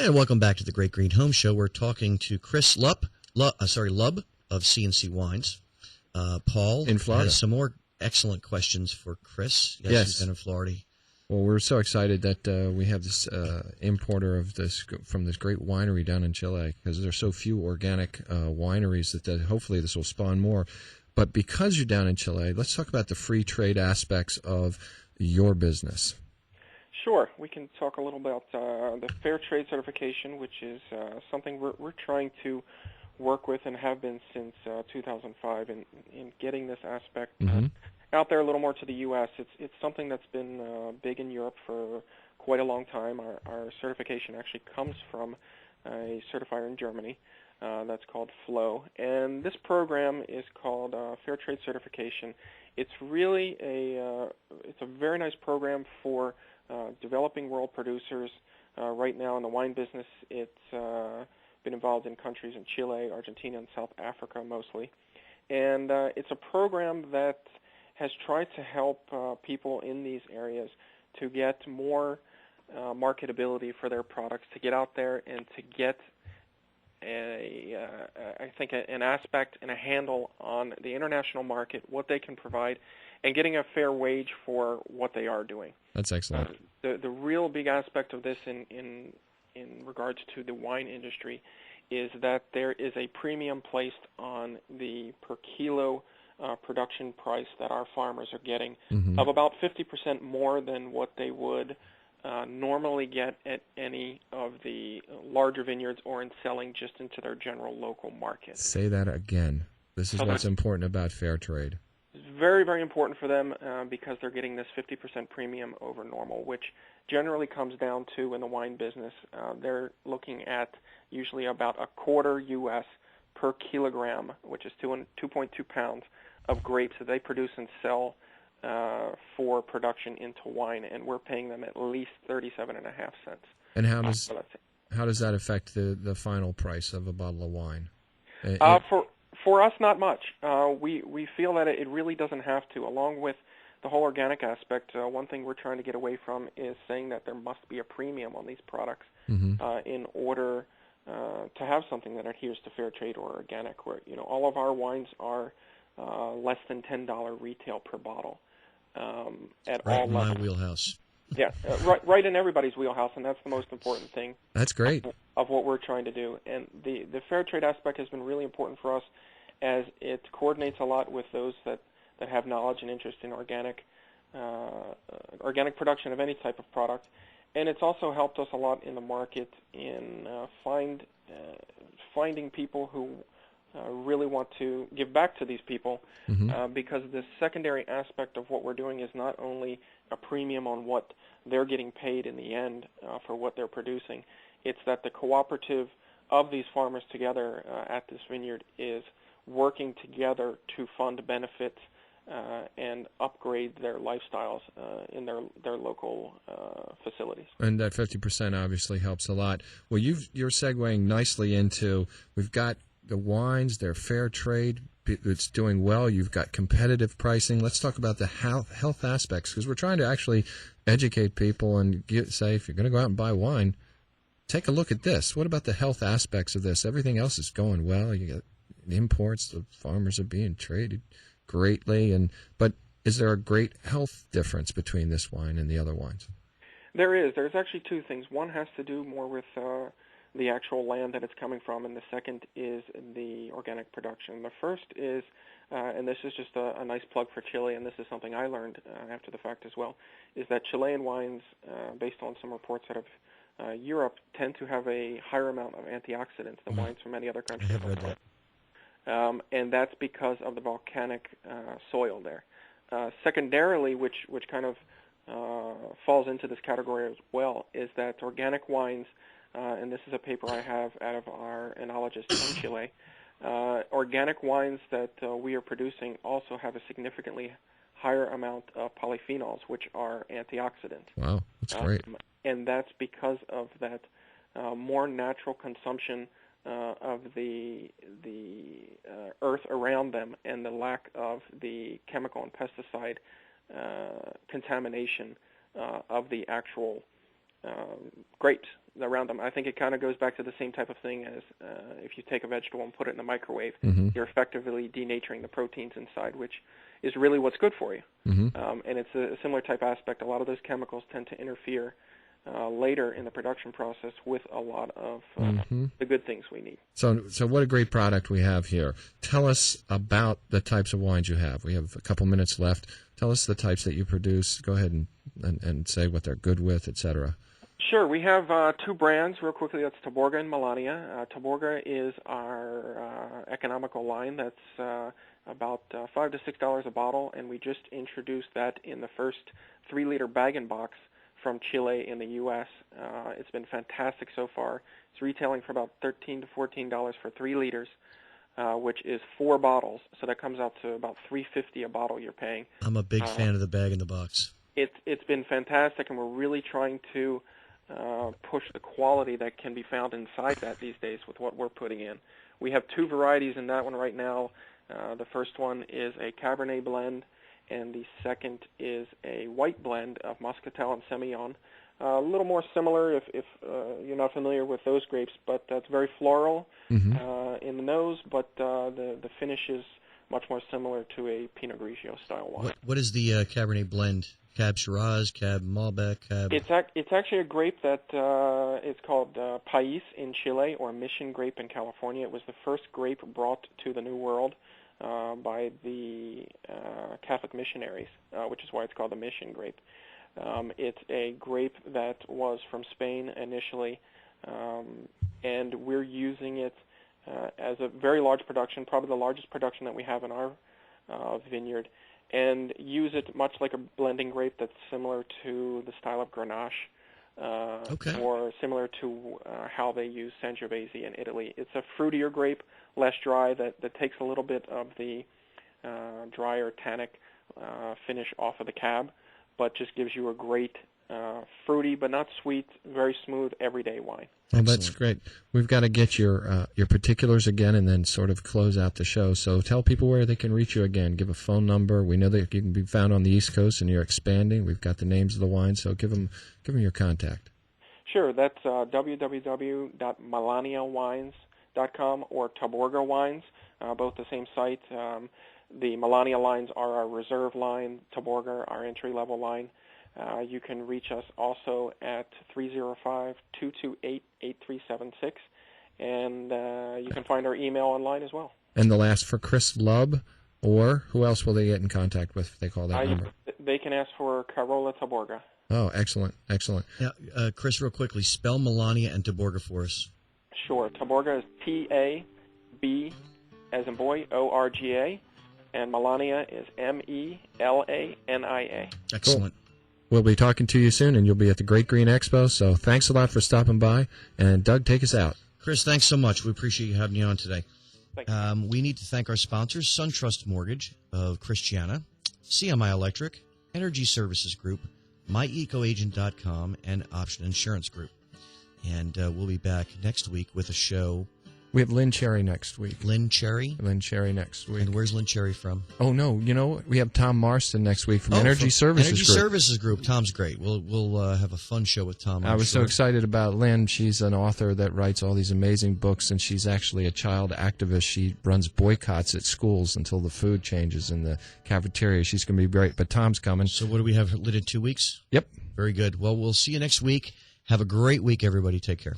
And welcome back to the Great Green Home Show. We're talking to Chris Lubb of C&C Wines. Paul in Florida has some more excellent questions for Chris. Yes. He's been in Florida. Well, we're so excited that we have this importer of this from this great winery down in Chile, because there are so few organic wineries that hopefully this will spawn more. But because you're down in Chile, let's talk about the free trade aspects of your business. Sure. We can talk a little about the Fair Trade certification, which is something we're trying to work with and have been since 2005 in getting this aspect out there a little more to the U.S. It's something that's been big in Europe for quite a long time. Our certification actually comes from a certifier in Germany that's called FLOW, and this program is called Fair Trade Certification. It's really it's a very nice program for developing world producers. Right now in the wine business, it's been involved in countries in Chile, Argentina, and South Africa mostly. And it's a program that has tried to help people in these areas to get more marketability for their products, to get out there and to get an aspect and a handle on the international market, what they can provide, and getting a fair wage for what they are doing. That's excellent. The real big aspect of this in regards to the wine industry is that there is a premium placed on the per kilo production price that our farmers are getting of about 50% more than what they would normally get at any of the larger vineyards or in selling just into their general local market. Say that again. This is what's important about fair trade. It's very, very important for them because they're getting this 50% premium over normal, which generally comes down to, in the wine business, they're looking at usually about a quarter U.S. per kilogram, which is 2.2 pounds of grapes that they produce and sell for production into wine, and we're paying them at least 37.5 cents. And how does that affect the final price of a bottle of wine? For us, not much. We feel that it really doesn't have to. Along with the whole organic aspect, one thing we're trying to get away from is saying that there must be a premium on these products in order to have something that adheres to fair trade or organic. Where all of our wines are less than $10 retail per bottle at all levels. Right in my wheelhouse. Yeah, right in everybody's wheelhouse, and that's the most important thing. That's great. Of what we're trying to do. And the fair trade aspect has been really important for us, as it coordinates a lot with those that have knowledge and interest in organic production of any type of product. And it's also helped us a lot in the market in finding people who really want to give back to these people, because the secondary aspect of what we're doing is not only a premium on what they're getting paid in the end for what they're producing. It's that the cooperative of these farmers together at this vineyard is working together to fund benefits and upgrade their lifestyles in their local facilities. And that 50% obviously helps a lot. Well, you're segueing nicely into, we've got the wines, they're fair trade, it's doing well, you've got competitive pricing. Let's talk about the health aspects, because we're trying to actually educate people and say, if you're going to go out and buy wine, take a look at this. What about the health aspects of this? Everything else is going well. You get imports, the farmers are being traded greatly, but is there a great health difference between this wine and the other wines? There is. There's actually two things. One has to do more with the actual land that it's coming from, and the second is the organic production. The first is, and this is just a nice plug for Chile, and this is something I learned after the fact as well, is that Chilean wines, based on some reports out of Europe, tend to have a higher amount of antioxidants than wines from any other country. I have read that. And that's because of the volcanic soil there. Secondarily, which kind of falls into this category as well, is that organic wines, and this is a paper I have out of our enologist in Chile, organic wines that we are producing also have a significantly higher amount of polyphenols, which are antioxidants. Wow, that's great. And that's because of that more natural consumption of the earth around them, and the lack of the chemical and pesticide contamination of the actual grapes around them. I think it kind of goes back to the same type of thing as if you take a vegetable and put it in the microwave, you're effectively denaturing the proteins inside, which is really what's good for you. And it's a similar type aspect. A lot of those chemicals tend to interfere later in the production process with a lot of the good things we need. So what a great product we have here. Tell us about the types of wines you have. We have a couple minutes left. Tell us the types that you produce. Go ahead and say what they're good with, etc. Sure. We have two brands, real quickly. That's Taborga and Melania. Taborga is our economical line. That's about $5 to $6 a bottle, and we just introduced that in the first 3-liter bag-and-box from Chile in the U.S. It's been fantastic so far. It's retailing for about $13 to $14 for 3 liters, which is 4 bottles. So that comes out to about $3.50 a bottle you're paying. I'm a big fan of the bag-in-the-box. It's been fantastic, and we're really trying to push the quality that can be found inside that these days with what we're putting in. We have 2 varieties in that one right now. The first one is a Cabernet blend, and the second is a white blend of Muscatel and Semillon. A little more similar if you're not familiar with those grapes, but it's very floral in the nose, but the finish is much more similar to a Pinot Grigio style wine. What is the Cabernet blend? Cab Shiraz, Cab Malbec, Cab... It's actually a grape that it's called País in Chile or Mission grape in California. It was the first grape brought to the New World by the Catholic missionaries, which is why it's called the Mission grape. It's a grape that was from Spain initially, and we're using it as a very large production, probably the largest production that we have in our vineyard, and use it much like a blending grape that's similar to the style of Grenache, or similar to how they use Sangiovese in Italy. It's a fruitier grape, less dry, that takes a little bit of the drier tannic finish off of the cab, but just gives you a great fruity but not sweet, very smooth, everyday wine. Well, that's great. We've got to get your particulars again and then sort of close out the show. So tell people where they can reach you again. Give a phone number. We know that you can be found on the East Coast and you're expanding. We've got the names of the wines, so give them your contact. Sure. That's www.melaniawines.com or Taborga Wines, both the same site. The Melania lines are our reserve line, Taborga, our entry-level line. You can reach us also at 305-228-8376, and you can find our email online as well. And the last for Chris Lubb, or who else will they get in contact with if they call that number? They can ask for Carola Taborga. Oh, excellent. Now, Chris, real quickly, spell Melania and Taborga for us. Sure. Taborga is T-A-B as in boy, O-R-G-A, and Melania is M-E-L-A-N-I-A. Excellent. Cool. We'll be talking to you soon, and you'll be at the Great Green Expo, so thanks a lot for stopping by. And, Doug, take us out. Chris, thanks so much. We appreciate you having you on today. Thank you. We need to thank our sponsors, SunTrust Mortgage of Christiana, CMI Electric, Energy Services Group, MyEcoAgent.com, and Option Insurance Group. And we'll be back next week with a show. We have Lynn Cherry next week. Lynn Cherry? Lynn Cherry next week. And where's Lynn Cherry from? Oh, no. We have Tom Marston next week from Energy Services Energy Group. Services Group. Tom's great. We'll have a fun show with Tom. I was so excited about Lynn. She's an author that writes all these amazing books, and she's actually a child activist. She runs boycotts at schools until the food changes in the cafeteria. She's going to be great, but Tom's coming. So what do we have lit in 2 weeks? Yep. Very good. Well, we'll see you next week. Have a great week, everybody. Take care.